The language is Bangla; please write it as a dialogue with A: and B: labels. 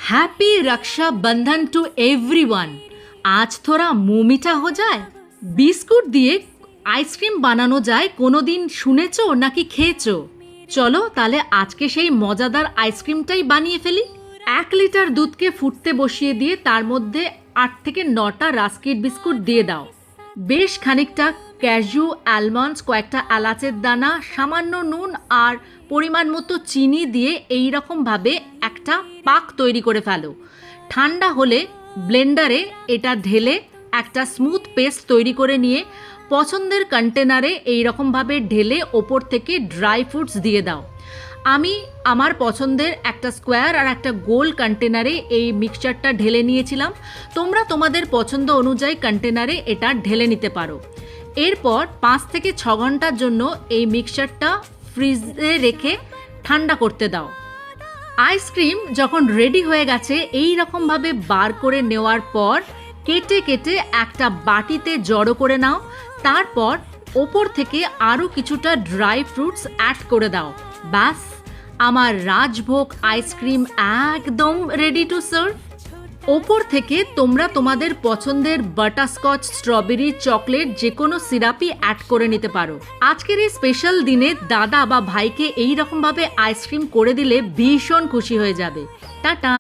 A: Happy Rakshabandhan to everyone. आज थोड़ा मुंह मीठा हो जाए। বিস্কুট দিয়ে আইসক্রিম বানানো যায় কোনোদিন শুনেছো নাকি খেয়েছো? চলো তাহলে আজকে সেই মজাদার আইসক্রিমটাই বানিয়ে ফেলি। 1 লিটার দুধকে ফুটতে বসিয়ে দিয়ে তার মধ্যে 8 থেকে 9টা রাস্কিট বিস্কুট দিয়ে দাও। বেশ খানিকটা ক্যাশু, অ্যালমন্ডস, কয়েকটা এলাচের দানা, সামান্য নুন আর পরিমাণ মতো চিনি দিয়ে এই রকমভাবে একটা পাক তৈরি করে ফেলো। ঠান্ডা হলে ব্লেন্ডারে এটা ঢেলে একটা স্মুথ পেস্ট তৈরি করে নিয়ে পছন্দের কন্টেনারে এই রকমভাবে ঢেলে ওপর থেকে ড্রাই ফ্রুটস দিয়ে দাও। আমি আমার পছন্দের একটা স্কোয়ার আর একটা গোল কন্টেনারে এই মিক্সচারটা ঢেলে নিয়েছিলাম। তোমরা তোমাদের পছন্দ অনুযায়ী কন্টেনারে এটা ঢেলে নিতে পারো। এরপর 5 থেকে 6 ঘন্টার জন্য এই মিক্সচারটা ফ্রিজে রেখে ঠান্ডা করতে দাও। আইসক্রিম যখন রেডি হয়ে গেছে এই রকমভাবে বার করে নেওয়ার পর কেটে কেটে একটা বাটিতে জড়ো করে নাও। তারপর ওপর থেকে আরও কিছুটা ড্রাই ফ্রুটস অ্যাড করে দাও। ব্যাস, আমার রাজভোগ আইসক্রিম একদম রেডি টু সার্ভ। ওপর থেকে তোমরা তোমাদের পছন্দের বাটারস্কচ, স্ট্রবেরি, চকলেট যে কোনো সিরাপই অ্যাড করে নিতে পারো। আজকের এই স্পেশাল দিনে দাদা বা ভাইকে এই রকমভাবে আইসক্রিম করে দিলে ভীষণ খুশি হয়ে যাবে। টাটা।